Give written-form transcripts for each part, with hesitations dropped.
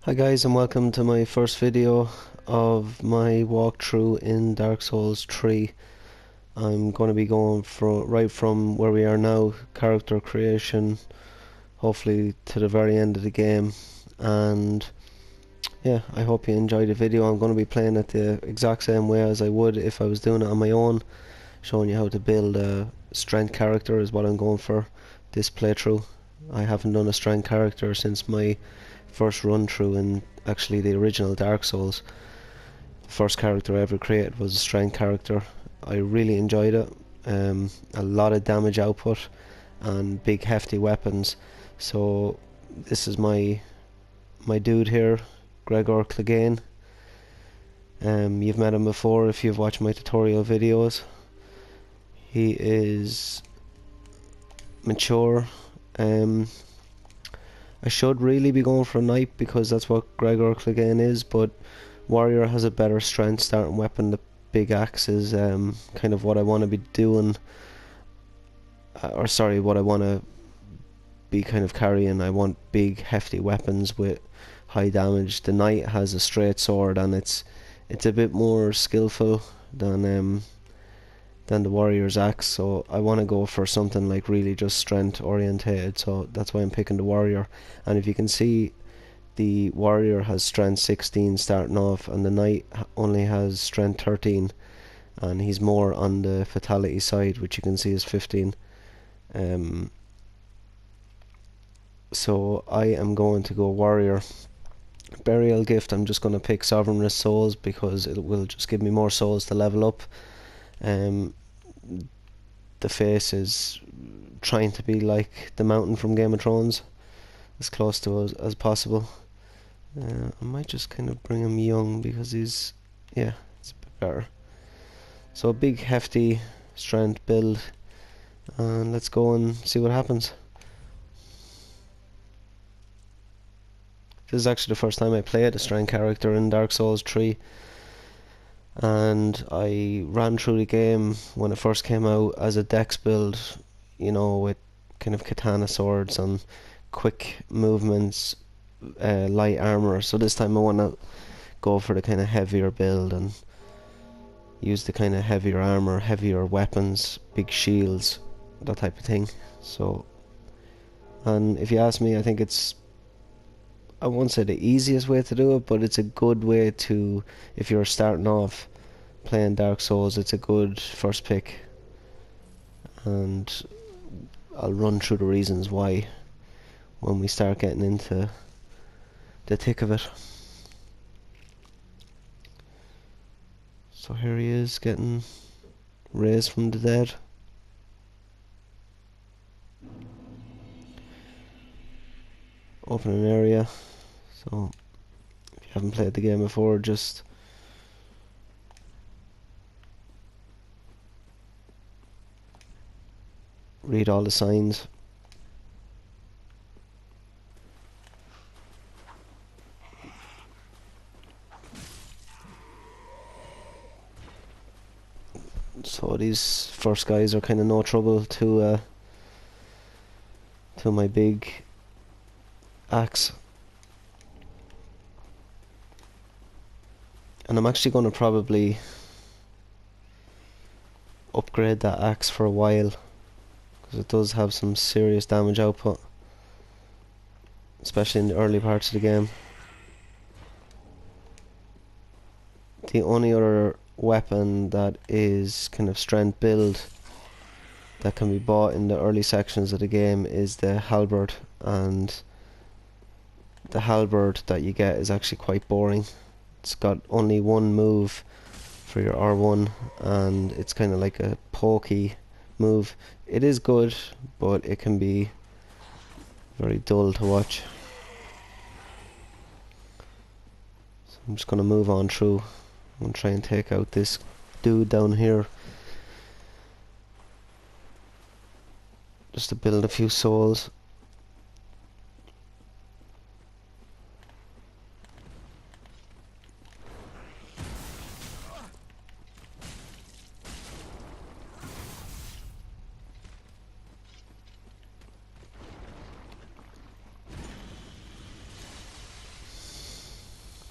Hi guys, and welcome to my first video of my walkthrough in Dark Souls 3. I'm going to be going right from where we are now, character creation, hopefully to the very end of the game. And yeah, I hope you enjoyed the video. I'm going to be playing it the exact same way as I would if I was doing it on my own, showing you how to build a strength character is what I'm going for this playthrough. I haven't done a strength character since my first run through in actually the original Dark Souls. The first character I ever created was a strength character. I really enjoyed it. A lot of damage output and big hefty weapons. So this is my dude here, Gregor Clegane. You've met him before if you've watched my tutorial videos. He is mature. I should really be going for a knight because that's what Gregor Clegane is, but warrior has a better strength starting weapon. The big axe is kind of what I want to be doing, or sorry, what I want to be kind of carrying. I want big hefty weapons with high damage. The knight has a straight sword and it's a bit more skillful than the warrior's axe, so I want to go for something like really just strength orientated, so that's why I'm picking the warrior. And if you can see, the warrior has strength 16 starting off and the knight only has strength 13, and he's more on the fatality side, which you can see is 15. So I am going to go warrior. Burial gift, I'm just going to pick Sovereign Risk Souls because it will just give me more souls to level up. The face is trying to be like the mountain from Game of Thrones, as close to us as possible. I might just kind of bring him young because he's, yeah, it's a bit better. So a big hefty strength build, and let's go and see what happens. This is actually the first time I played a strength character in Dark Souls 3, and I ran through the game when it first came out as a dex build, you know, with kind of katana swords and quick movements, light armor. So this time I want to go for the kind of heavier build and use the kind of heavier armor, heavier weapons, big shields, that type of thing. So, and if you ask me, I think it's, I won't say the easiest way to do it, but it's a good way to, if you're starting off playing Dark Souls, it's a good first pick. And I'll run through the reasons why when we start getting into the thick of it. So here he is, getting raised from the dead. Open an area. So if you haven't played the game before, just read all the signs. So these first guys are kind of no trouble to my big axe. And I'm actually going to probably upgrade that axe for a while, because it does have some serious damage output, especially in the early parts of the game. The only other weapon that is kind of strength build that can be bought in the early sections of the game is the halberd, and the halberd that you get is actually quite boring. It's got only one move for your R1 and it's kind of like a pokey move. It is good, but it can be very dull to watch. So I'm just going to move on through and try and take out this dude down here, just to build a few souls.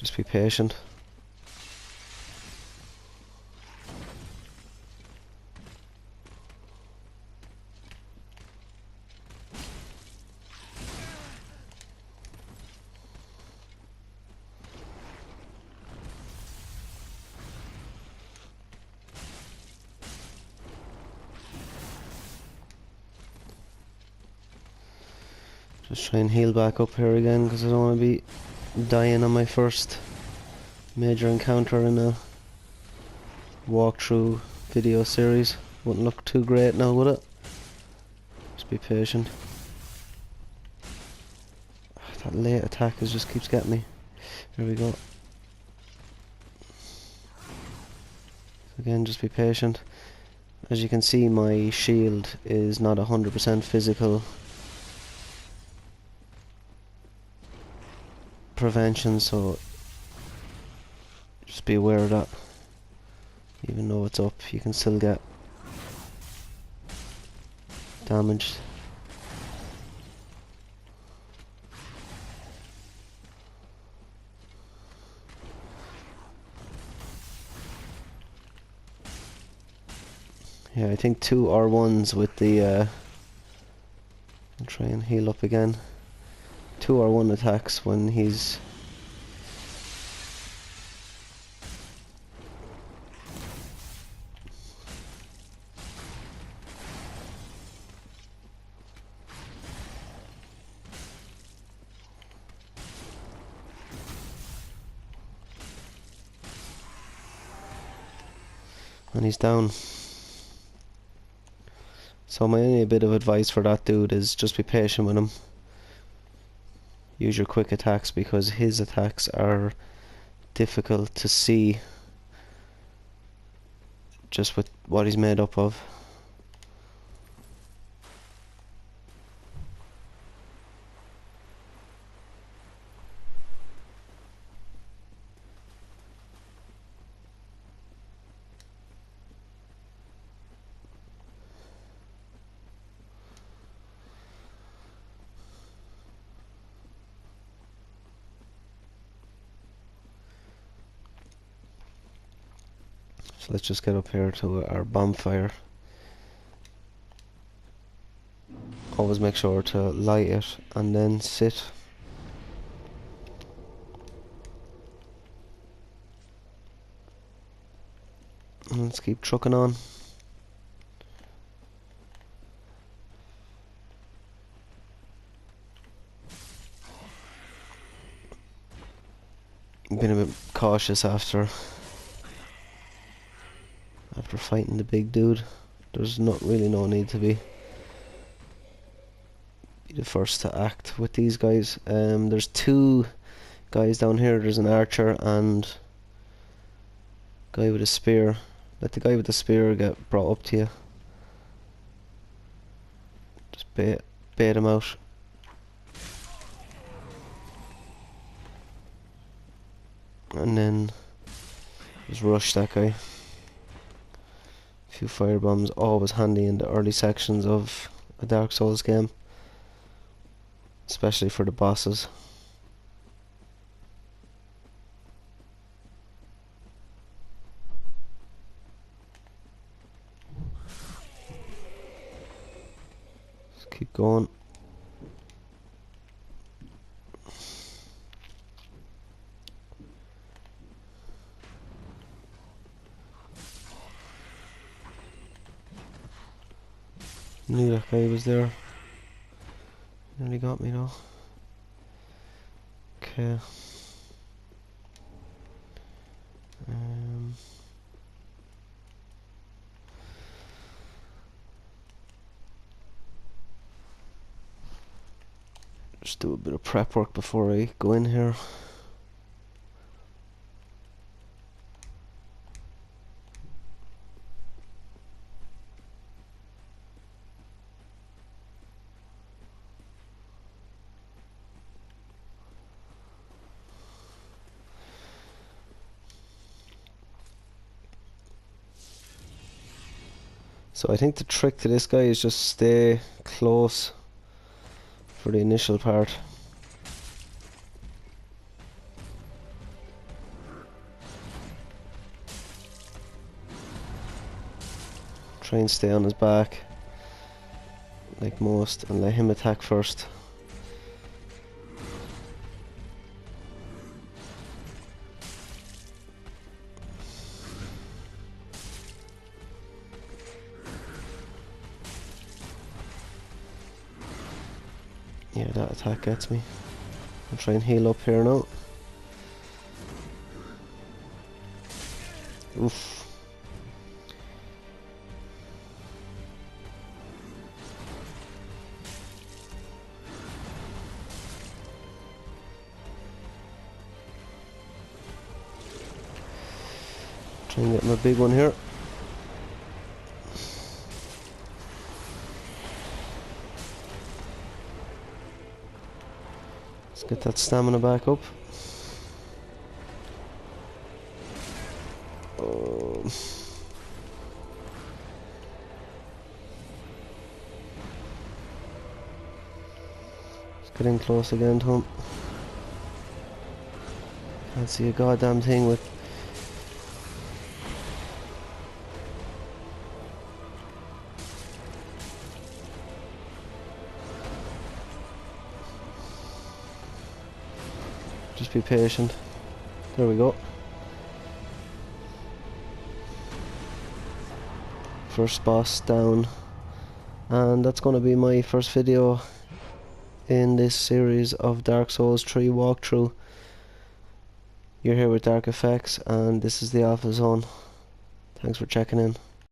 Just be patient. Just try and heal back up here again because I don't want to be dying on my first major encounter in a walkthrough video series. Wouldn't look too great now, would it? Just be patient. That late attack just keeps getting me. There we go. Again, just be patient. As you can see, my shield is not 100% physical prevention, so just be aware of that. Even though it's up, you can still get damaged. Yeah, I think 2 R1s with the I'll try and heal up again. 2 R1 attacks when he's down. So my only bit of advice for that dude is just be patient with him. Use your quick attacks because his attacks are difficult to see just with what he's made up of. So let's just get up here to our bonfire. Always make sure to light it and then sit. And let's keep trucking on. Been a bit cautious after fighting the big dude. There's not really no need to be the first to act with these guys. There's 2 guys down here. There's an archer and a guy with a spear. Let the guy with the spear get brought up to you. Just bait him out. And then just rush that guy. Few firebombs, always handy in the early sections of a Dark Souls game, especially for the bosses. Just keep going. Knew that guy was there. Nearly got me though. Okay. Just do a bit of prep work before I go in here. So I think the trick to this guy is just stay close for the initial part. Try and stay on his back like most and let him attack first. Yeah, that attack gets me. I'll try and heal up here now. Oof. Try and get my big one here. Let's get that stamina back up. Getting close again to him. Can't see a goddamn thing with. Just be patient. There we go. First boss down. And that's going to be my first video in this series of Dark Souls 3 walkthrough. You're here with Dark Effects and this is the Alpha Zone. Thanks for checking in.